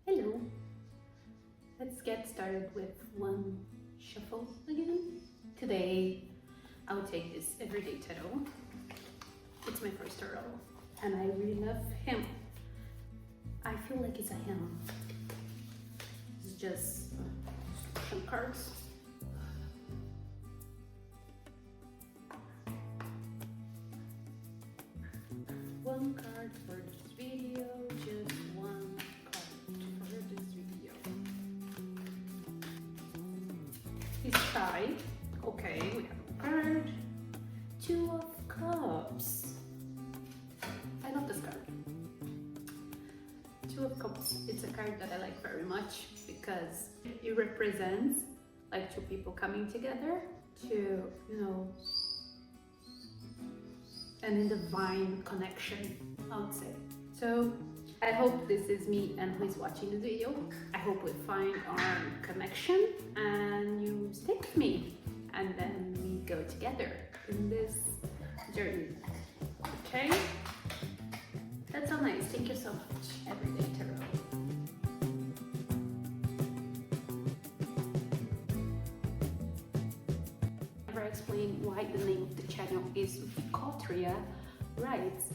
Hello! Let's get started with one shuffle again. Today I'll take this everyday tarot. It's my first tarot and I really love him. I feel like it's a him. It's just some cards. One card for this video, just one card for this video. He's shy. Okay, we have a card. Two of Cups. I love this card. Two of Cups. It's a card that I like very much because it represents like two people coming together to, and a divine connection, I would say. So I hope this is me and who is watching this video. I hope we find our connection and you stick with me and then we go together in this journey. Okay? That's so nice. Thank you so much, Everyday Tarot. Explain why the name of the channel is Victoria Writes.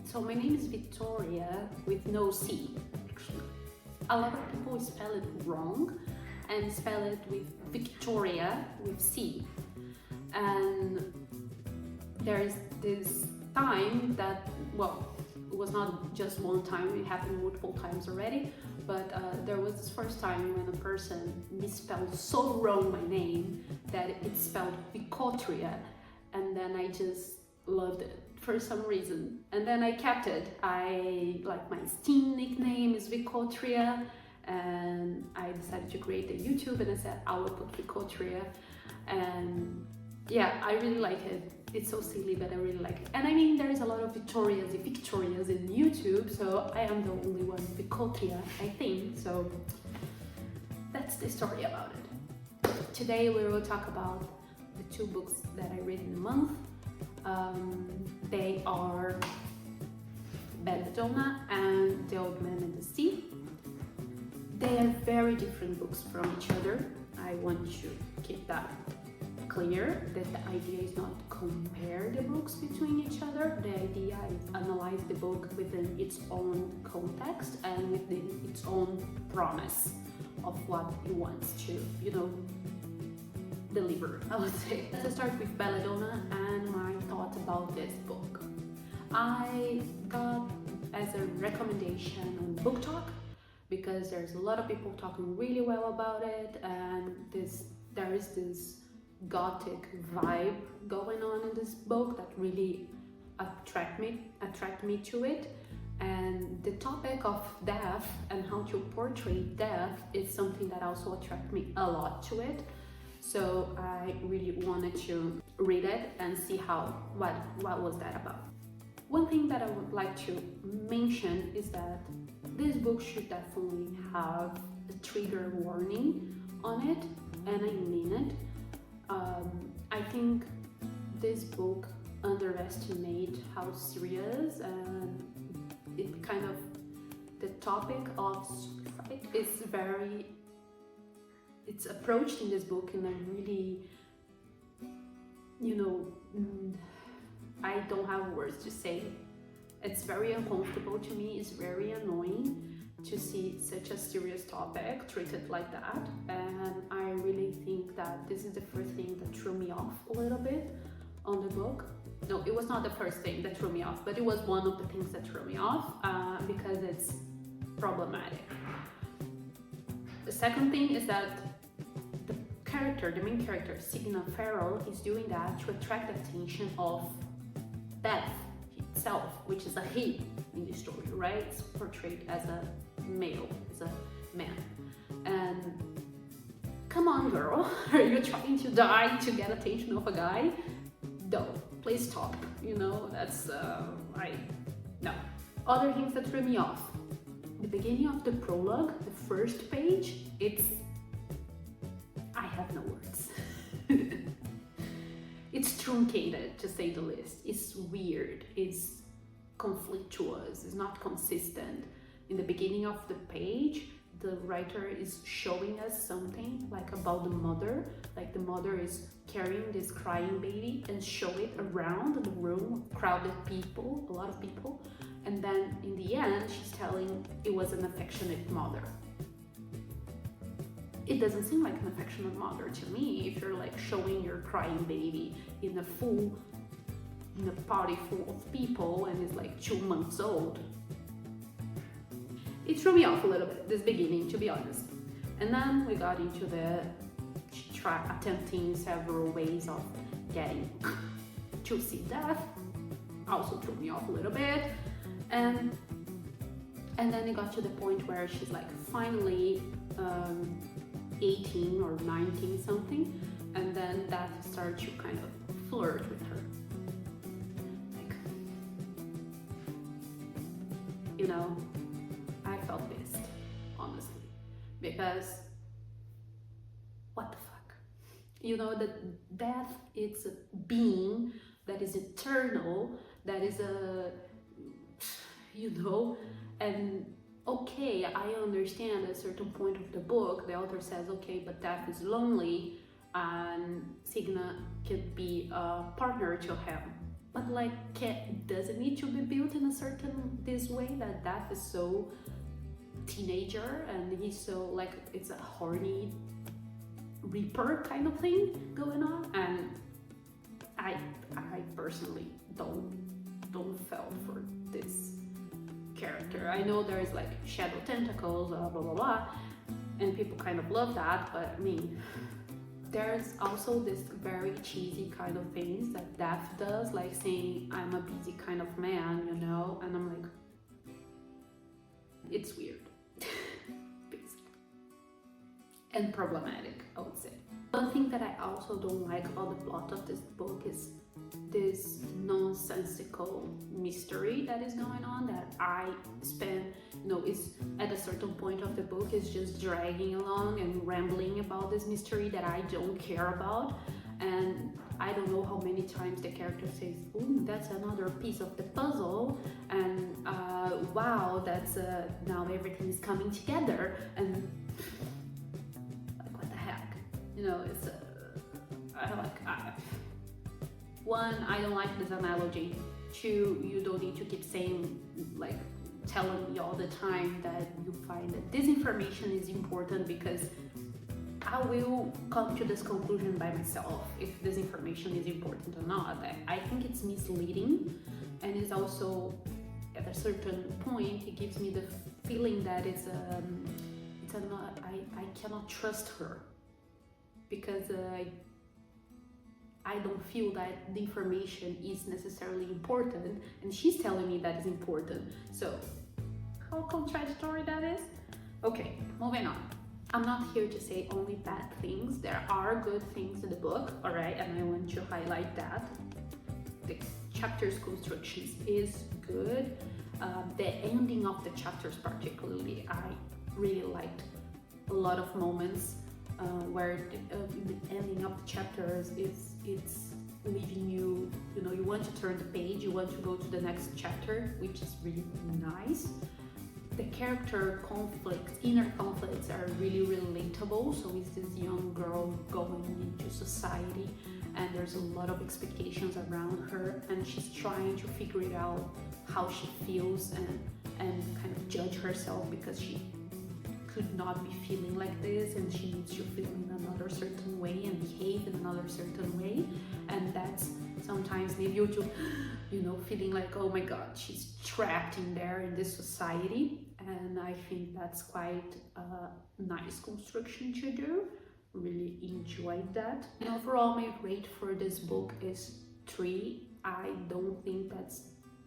So my name is Victoria with no C, actually. A lot of people spell it wrong and spell it with Victoria with C. And there's this time that, well, it was not just one time, it happened multiple times already, but there was this first time when a person misspelled so wrong my name that it's spelled Victoria, and then I just loved it for some reason, and then I kept it. I like my Steam nickname is Victoria, and I decided to create a YouTube and I said I will put Victoria, and yeah, I really like it. It's so silly, but I really like it. And I mean, there's a lot of Victorias in YouTube, so I am the only one Victoria, I think. So that's the story about it. Today we will talk about the two books that I read in a month. They are Belladonna and The Old Man and the Sea. They are very different books from each other. I want to keep that clear, that the idea is not compare the books between each other. The idea is analyze the book within its own context and within its own promise of what it wants to, deliver, I would say. Let's start with Belladonna and my thoughts about this book. I got as a recommendation on Book Talk because there's a lot of people talking really well about it, and there is this gothic vibe going on in this book that really attract me to it. And the topic of death and how to portray death is something that also attracted me a lot to it. So I really wanted to read it and see what was that about. One thing that I would like to mention is that this book should definitely have a trigger warning on it, and I mean it. I think this book underestimates how serious and it kind of, the topic of suicide is it's approached in this book in a really, I don't have words to say. It's very uncomfortable to me, it's very annoying to see such a serious topic treated like that, and I really think that this is the first thing that threw me off a little bit on the book. No, it was not the first thing that threw me off, but it was one of the things that threw me off because it's problematic. The second thing is that the main character, Signa Farrell, is doing that to attract the attention of death itself, which is a he in the story, right? It's portrayed as a male, as a man. And come on, girl, are you trying to die to get attention of a guy? No, please stop. That's no. Other things that threw me off. The beginning of the prologue, the first page, I have no words. It's truncated, to say the least. It's weird. It's conflictuous. It's not consistent. in the beginning of the page, the writer is showing us something like about the mother, like the mother is carrying this crying baby and show it around the room, crowded people, a lot of people, and then in the end she's telling it was an affectionate mother. It doesn't seem like an affectionate mother to me if you're like showing your crying baby in a party full of people and it's like 2 months old. It threw me off a little bit, this beginning, to be honest. And then we got into the attempting several ways of getting to see death. Also threw me off a little bit. And then it got to the point where she's like finally 18 or 19 something, and then death started to kind of flirt with her. Like, you know, I felt pissed, honestly, because what the fuck? You know, that death is a being that is eternal, that is a, you know, and okay, I understand at a certain point of the book, the author says, okay, but death is lonely and Signa can be a partner to him. But like, does it need to be built in a certain this way that death is so teenager and he's so like, it's a horny reaper kind of thing going on? And I personally don't feel for this character. I know there's like shadow tentacles, blah blah blah, and people kind of love that, but I mean, there's also this very cheesy kind of things that Death does, like saying I'm a busy kind of man, you know, and I'm like, it's weird, basically, and problematic, I would say. One thing that I also don't like about the plot of this book is this nonsensical mystery that is going on, that I spend, you know, is at a certain point of the book is just dragging along and rambling about this mystery that I don't care about. And I don't know how many times the character says, "Ooh, that's another piece of the puzzle," and wow, that's now everything is coming together, and like, what the heck, you know? It's one, I don't like this analogy. Two, you don't need to keep saying, like, telling me all the time that you find that this information is important, because I will come to this conclusion by myself if this information is important or not. I think it's misleading, and it's also, at a certain point, it gives me the feeling that I cannot trust her, because I don't feel that the information is necessarily important, and she's telling me that is important. So, how contradictory that is? Okay, moving on. I'm not here to say only bad things. There are good things in the book, alright, and I want to highlight that. The chapters constructions is good. The ending of the chapters particularly, I really liked a lot of moments where the ending of the chapters it's leaving you, you know, you want to turn the page, you want to go to the next chapter, which is really nice. The character conflicts, inner conflicts, are really relatable. So it's this young girl going into society, and there's a lot of expectations around her, and she's trying to figure it out, how she feels, and kind of judge herself because she could not be feeling like this, and she needs to feel in another certain way and behave in another certain way, and that's sometimes leave you to, you know, feeling like, oh my god, she's trapped in there in this society. And I think that's quite a nice construction to do. Really enjoyed that. And overall, my rate for this book is 3. I don't think that's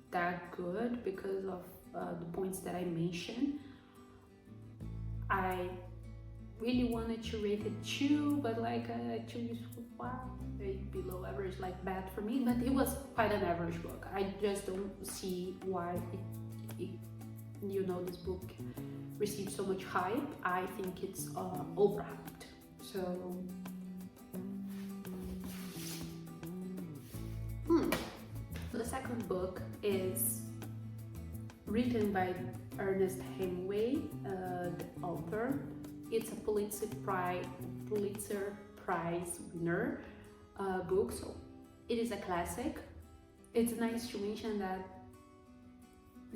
that good because of the points that I mentioned. I really wanted to rate it 2, but like 2 is below average, like bad for me, but it was quite an average book. I just don't see why it you know, this book received so much hype. I think it's overhyped. So the second book is written by Ernest Hemingway, the author. It's a Pulitzer Prize winner book, so it is a classic. It's nice to mention that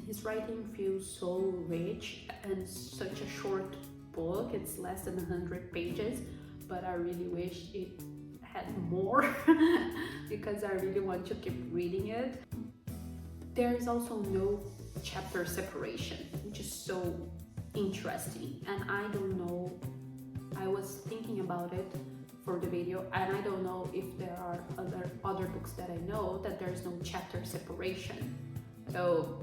his writing feels so rich and such a short book. It's less than 100 pages, but I really wish it had more because I really want to keep reading it. There is also no chapter separation, which is so interesting, and I don't know, I was thinking about it for the video, and I don't know if there are other books that I know that there's no chapter separation. So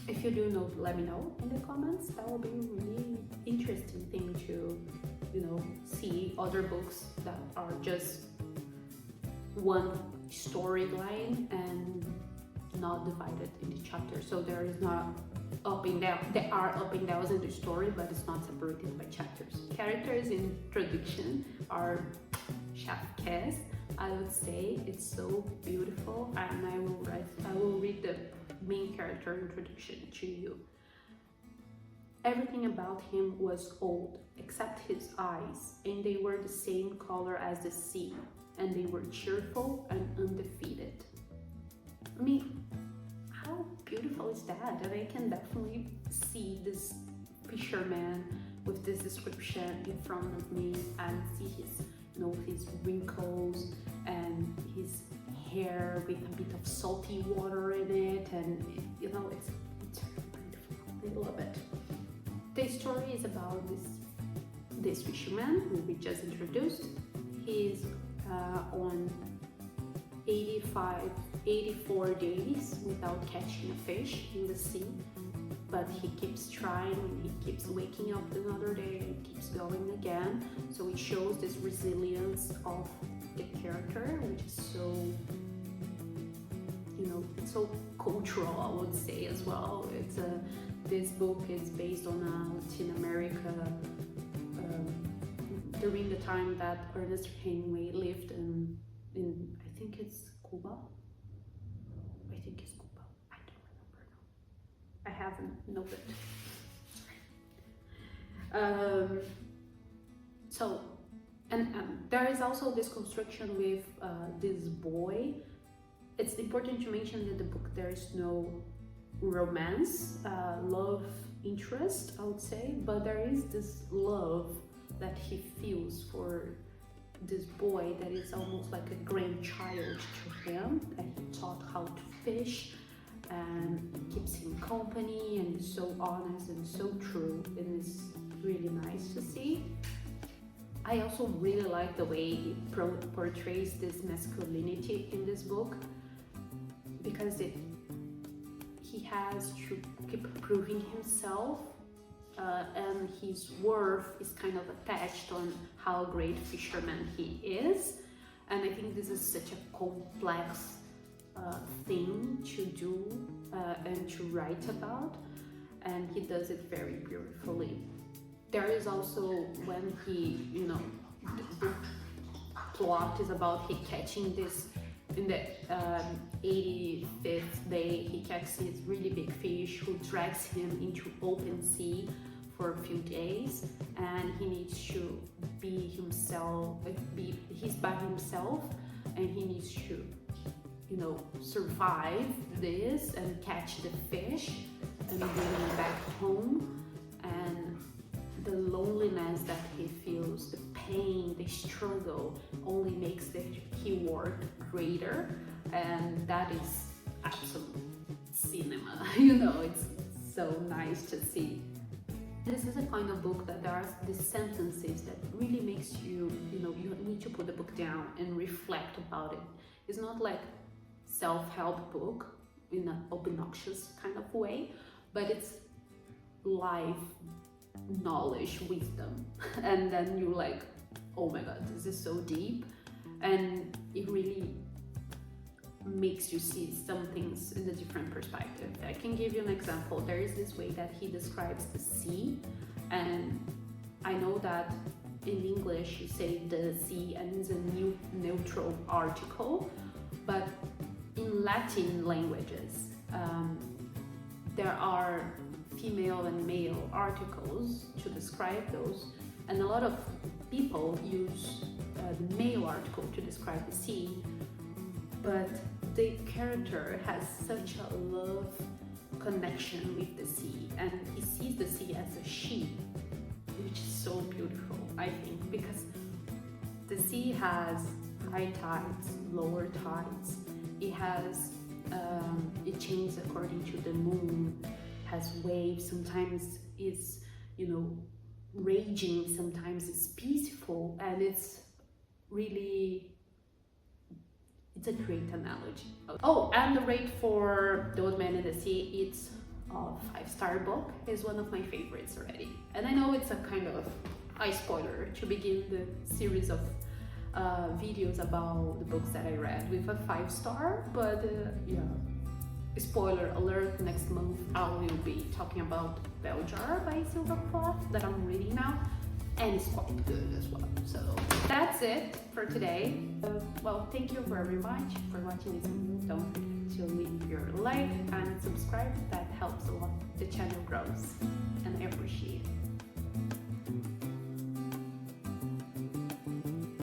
if you do know, let me know in the comments. That will be a really interesting thing to, see other books that are just one storyline and not divided into chapters. So there is not up and down. There are up and downs in the story, but it's not separated by chapters. Characters in introduction are chef kiss. I would say it's so beautiful, and I will read the main character introduction to you. Everything about him was old, except his eyes, and they were the same color as the sea, and they were cheerful and undefeated. I mean, how beautiful is that? And I can definitely see this fisherman with this description in front of me and see his, his wrinkles and his hair with a bit of salty water in it, and it's beautiful. I love it. The story is about this fisherman who we just introduced. He's on 84 days without catching a fish in the sea, but he keeps trying and he keeps waking up another day and keeps going again. So it shows this resilience of the character, which is so, it's so cultural, I would say, as well. This book is based on Latin America, during the time that Ernest Hemingway lived in I think it's Cuba. I think it's Cuba. I don't remember now. I haven't noted. So, and there is also this construction with this boy. It's important to mention that the book, there is no romance, love interest, I would say, but there is this love that he feels for this boy that is almost like a grandchild to him, that he taught how to fish and keeps him company, and is so honest and so true, and it's really nice to see. I also really like the way he portrays this masculinity in this book, because he has to keep proving himself, and his worth is kind of attached on how great fisherman he is. And I think this is such a complex thing to do and to write about, and he does it very beautifully. There is also when he, the plot is about he catching this, in the 85th day, he catches this really big fish who drags him into open sea for a few days, and he needs to be himself, he's by himself, and he needs to, survive this and catch the fish and bring him back home. And the loneliness that he feels, the pain, the struggle only makes the keyword greater, and that is absolute cinema. It's so nice to see. This is a kind of book that there are these sentences that really makes you, you need to put the book down and reflect about it. It's not like self-help book in an obnoxious kind of way, but it's life knowledge, wisdom, and then you're like, oh my god, this is so deep, and it really makes you see some things in a different perspective. I can give you an example. There is this way that he describes the sea, and I know that in English you say the sea and it's a neutral article, but in Latin languages there are female and male articles to describe those, and a lot of people use the male article to describe the sea, but the character has such a love connection with the sea, and he sees the sea as a she, which is so beautiful, I think, because the sea has high tides, lower tides. It has it changes according to the moon, has waves. Sometimes it's, you know, raging, sometimes it's peaceful, and it's a great analogy. Oh, and the rate for The Old Man and the Sea, it's a 5-star book. Is one of my favorites already. And I know it's a kind of a spoiler to begin the series of videos about the books that I read with a 5-star, but yeah, spoiler alert, next month I will be talking about Belladonna by Silvercloth that I'm reading now, and it's quite good as well. So that's it for today. Well, thank you very much for watching this video. Don't forget to leave your like and subscribe, that helps a lot, the channel grows, and